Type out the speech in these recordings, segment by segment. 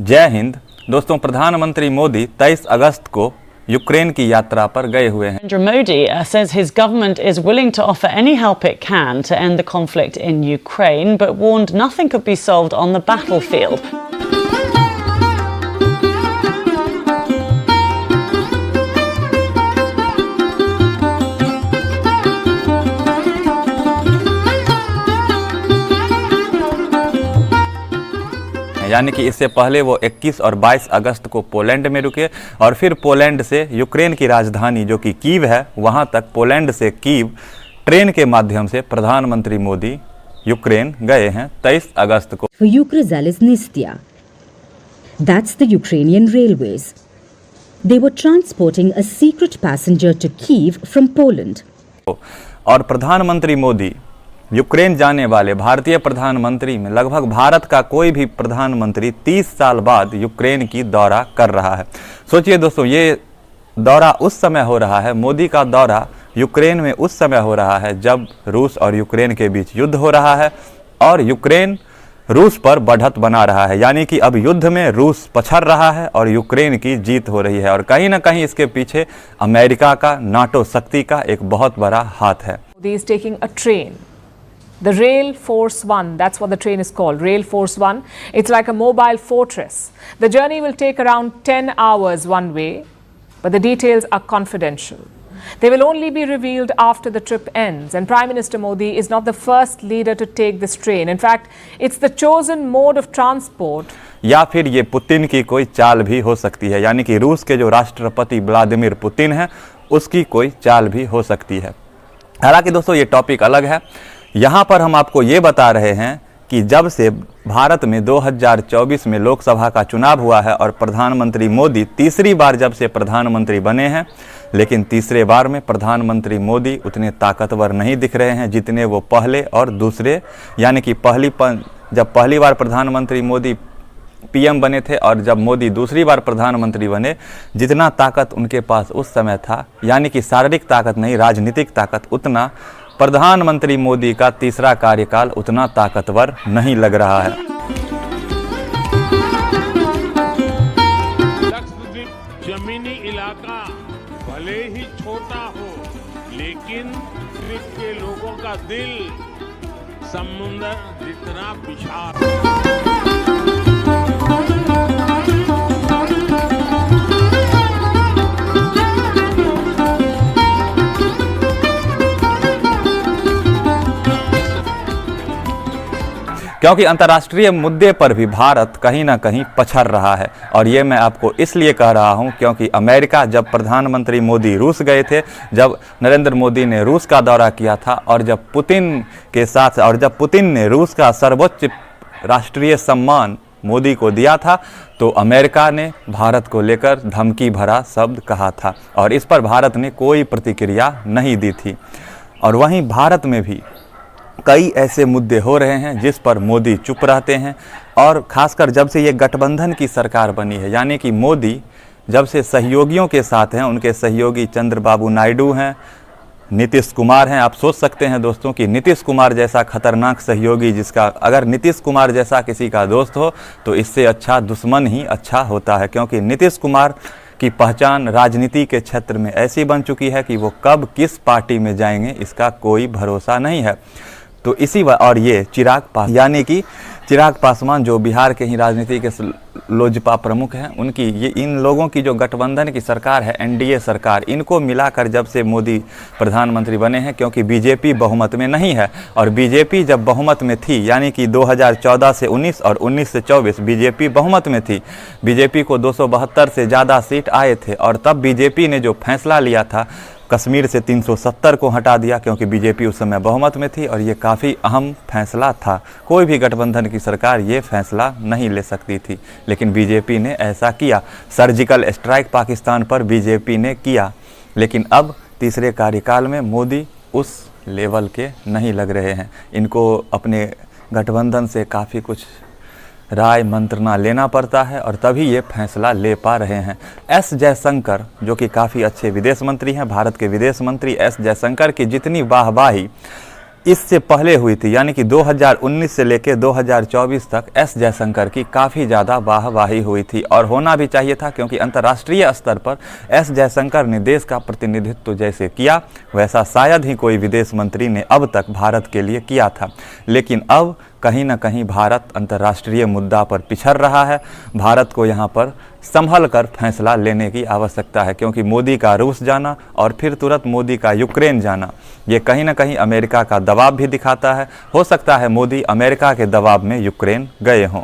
जय हिंद। दोस्तों, प्रधानमंत्री मोदी 23 अगस्त को यूक्रेन की यात्रा पर गए हुए हैं। Narendra Modi says his government is willing to offer any help it can to end the conflict in Ukraine, but warned nothing could be solved on the battlefield. यानी कि इससे पहले वो 21 और 22 अगस्त को पोलैंड में रुके और फिर पोलैंड से यूक्रेन की राजधानी जो कि कीव है वहां तक पोलैंड से कीव ट्रेन के माध्यम से प्रधानमंत्री मोदी यूक्रेन गए हैं 23 अगस्त को। For Ukrzaliznytsia, that's the Ukrainian railways. They were transporting a secret passenger to Kyiv from Poland. और प्रधानमंत्री मोदी यूक्रेन जाने वाले भारतीय प्रधानमंत्री में लगभग भारत का कोई भी प्रधानमंत्री 30 साल बाद यूक्रेन की दौरा कर रहा है। सोचिए दोस्तों, ये दौरा उस समय हो रहा है, मोदी का दौरा यूक्रेन में उस समय हो रहा है जब रूस और यूक्रेन के बीच युद्ध हो रहा है और यूक्रेन रूस पर बढ़त बना रहा है। यानी कि अब युद्ध में रूस पछड़ रहा है और यूक्रेन की जीत हो रही है और कहीं ना कहीं इसके पीछे अमेरिका का, नाटो शक्ति का एक बहुत बड़ा हाथ है। The Rail Force One, that's what the train is called, Rail Force One. It's like a mobile fortress. The journey will take around 10 hours one way, but the details are confidential. They will only be revealed after the trip ends. And Prime Minister Modi is not the first leader to take this train. In fact, it's the chosen mode of transport. या फिर ये Putin की कोई चाल भी हो सकती है, यानी कि रूस के जो राष्ट्रपति व्लादिमीर पुतिन है उसकी कोई चाल भी हो सकती है। हालांकि दोस्तों ये टॉपिक अलग है। यहाँ पर हम आपको ये बता रहे हैं कि जब से भारत में 2024 में लोकसभा का चुनाव हुआ है और प्रधानमंत्री मोदी तीसरी बार जब से प्रधानमंत्री बने हैं, लेकिन तीसरे बार में प्रधानमंत्री मोदी उतने ताकतवर नहीं दिख रहे हैं जितने वो पहले और दूसरे, यानी कि जब पहली बार प्रधानमंत्री मोदी पीएम बने थे और जब मोदी दूसरी बार प्रधानमंत्री बने, जितना ताकत उनके पास उस समय था, यानी कि शारीरिक ताकत नहीं राजनीतिक ताकत, उतना प्रधानमंत्री मोदी का तीसरा कार्यकाल उतना ताकतवर नहीं लग रहा है। लक्षद्वीप जमीनी इलाका भले ही छोटा हो, लेकिन द्वीप के लोगों का दिल समुद्र जितना विशाल। क्योंकि अंतर्राष्ट्रीय मुद्दे पर भी भारत कहीं ना कहीं पछड़ रहा है और ये मैं आपको इसलिए कह रहा हूं क्योंकि अमेरिका जब प्रधानमंत्री मोदी रूस गए थे, जब नरेंद्र मोदी ने रूस का दौरा किया था और जब पुतिन ने रूस का सर्वोच्च राष्ट्रीय सम्मान मोदी को दिया था, तो अमेरिका ने भारत को लेकर धमकी भरा शब्द कहा था और इस पर भारत ने कोई प्रतिक्रिया नहीं दी थी। और वहीं भारत में भी कई ऐसे मुद्दे हो रहे हैं जिस पर मोदी चुप रहते हैं और खासकर जब से ये गठबंधन की सरकार बनी है, यानी कि मोदी जब से सहयोगियों के साथ हैं, उनके सहयोगी चंद्रबाबू नायडू हैं, नीतीश कुमार हैं। आप सोच सकते हैं दोस्तों कि नीतीश कुमार जैसा खतरनाक सहयोगी, जिसका अगर नीतीश कुमार जैसा किसी का दोस्त हो तो इससे अच्छा दुश्मन ही अच्छा होता है, क्योंकि नीतीश कुमार की पहचान राजनीति के क्षेत्र में ऐसी बन चुकी है कि वो कब किस पार्टी में जाएंगे इसका कोई भरोसा नहीं है। तो इसी और ये चिराग पासवान जो बिहार के ही राजनीति के लोजपा प्रमुख हैं, इन लोगों की जो गठबंधन की सरकार है, एनडीए सरकार, इनको मिलाकर जब से मोदी प्रधानमंत्री बने हैं, क्योंकि बीजेपी बहुमत में नहीं है और बीजेपी जब बहुमत में थी, यानी कि 2014 से 19 और 19 से 24 बीजेपी बहुमत में थी, बीजेपी को 272 से ज़्यादा सीट आए थे और तब बीजेपी ने जो फैसला लिया था कश्मीर से 370 को हटा दिया, क्योंकि बीजेपी उस समय बहुमत में थी और ये काफ़ी अहम फैसला था। कोई भी गठबंधन की सरकार ये फैसला नहीं ले सकती थी, लेकिन बीजेपी ने ऐसा किया। सर्जिकल स्ट्राइक पाकिस्तान पर बीजेपी ने किया, लेकिन अब तीसरे कार्यकाल में मोदी उस लेवल के नहीं लग रहे हैं। इनको अपने गठबंधन से काफ़ी कुछ राय मंत्रणा लेना पड़ता है और तभी ये फैसला ले पा रहे हैं। एस जयशंकर जो कि काफ़ी अच्छे विदेश मंत्री हैं, भारत के विदेश मंत्री एस जयशंकर की जितनी वाहवाही इससे पहले हुई थी, यानी कि 2019 से लेकर 2024 तक एस जयशंकर की काफ़ी ज़्यादा वाहवाही हुई थी और होना भी चाहिए था, क्योंकि अंतर्राष्ट्रीय स्तर पर एस जयशंकर ने देश का प्रतिनिधित्व जैसे किया वैसा शायद ही कोई विदेश मंत्री ने अब तक भारत के लिए किया था। लेकिन अब कहीं ना कहीं भारत अंतर्राष्ट्रीय मुद्दा पर पिछड़ रहा है। भारत को यहाँ पर संभल कर फैसला लेने की आवश्यकता है, क्योंकि मोदी का रूस जाना और फिर तुरंत मोदी का यूक्रेन जाना ये कहीं ना कहीं अमेरिका का दबाव भी दिखाता है। हो सकता है मोदी अमेरिका के दबाव में यूक्रेन गए हों।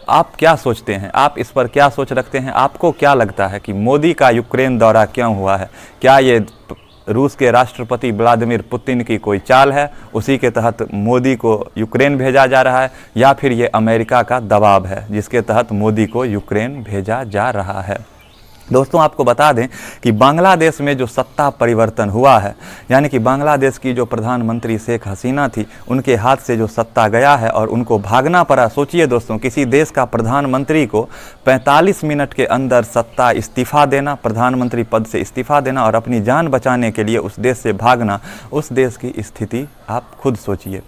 आप क्या सोचते हैं? आप इस पर क्या सोच रखते हैं? आपको क्या लगता है कि मोदी का यूक्रेन दौरा क्यों हुआ है? क्या ये रूस के राष्ट्रपति व्लादिमीर पुतिन की कोई चाल है, उसी के तहत मोदी को यूक्रेन भेजा जा रहा है, या फिर ये अमेरिका का दबाव है जिसके तहत मोदी को यूक्रेन भेजा जा रहा है? दोस्तों, आपको बता दें कि बांग्लादेश में जो सत्ता परिवर्तन हुआ है, यानी कि बांग्लादेश की जो प्रधानमंत्री शेख हसीना थी, उनके हाथ से जो सत्ता गया है और उनको भागना पड़ा। सोचिए दोस्तों, किसी देश का प्रधानमंत्री को 45 मिनट के अंदर सत्ता इस्तीफ़ा देना, प्रधानमंत्री पद से इस्तीफ़ा देना और अपनी जान बचाने के लिए उस देश से भागना, उस देश की स्थिति आप खुद सोचिए।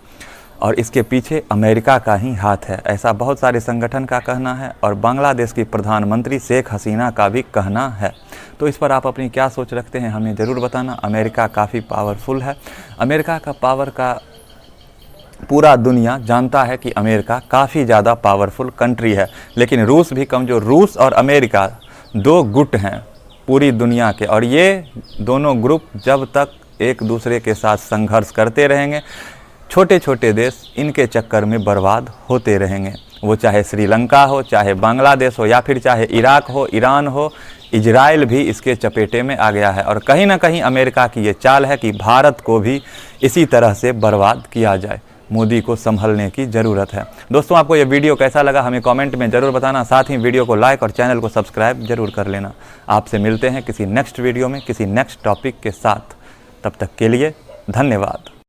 और इसके पीछे अमेरिका का ही हाथ है, ऐसा बहुत सारे संगठन का कहना है और बांग्लादेश की प्रधानमंत्री शेख हसीना का भी कहना है। तो इस पर आप अपनी क्या सोच रखते हैं, हमें ज़रूर बताना। अमेरिका काफ़ी पावरफुल है। अमेरिका का पावर का पूरा दुनिया जानता है कि अमेरिका काफ़ी ज़्यादा पावरफुल कंट्री है, लेकिन रूस भी कमज़ोर। रूस और अमेरिका दो गुट हैं पूरी दुनिया के, और ये दोनों ग्रुप जब तक एक दूसरे के साथ संघर्ष करते रहेंगे, छोटे छोटे देश इनके चक्कर में बर्बाद होते रहेंगे। वो चाहे श्रीलंका हो, चाहे बांग्लादेश हो, या फिर चाहे इराक हो, ईरान हो, इजराइल भी इसके चपेटे में आ गया है। और कहीं ना कहीं अमेरिका की ये चाल है कि भारत को भी इसी तरह से बर्बाद किया जाए। मोदी को संभलने की ज़रूरत है। दोस्तों, आपको ये वीडियो कैसा लगा हमें कमेंट में ज़रूर बताना। साथ ही वीडियो को लाइक और चैनल को सब्सक्राइब जरूर कर लेना। आपसे मिलते हैं किसी नेक्स्ट वीडियो में किसी नेक्स्ट टॉपिक के साथ। तब तक के लिए धन्यवाद।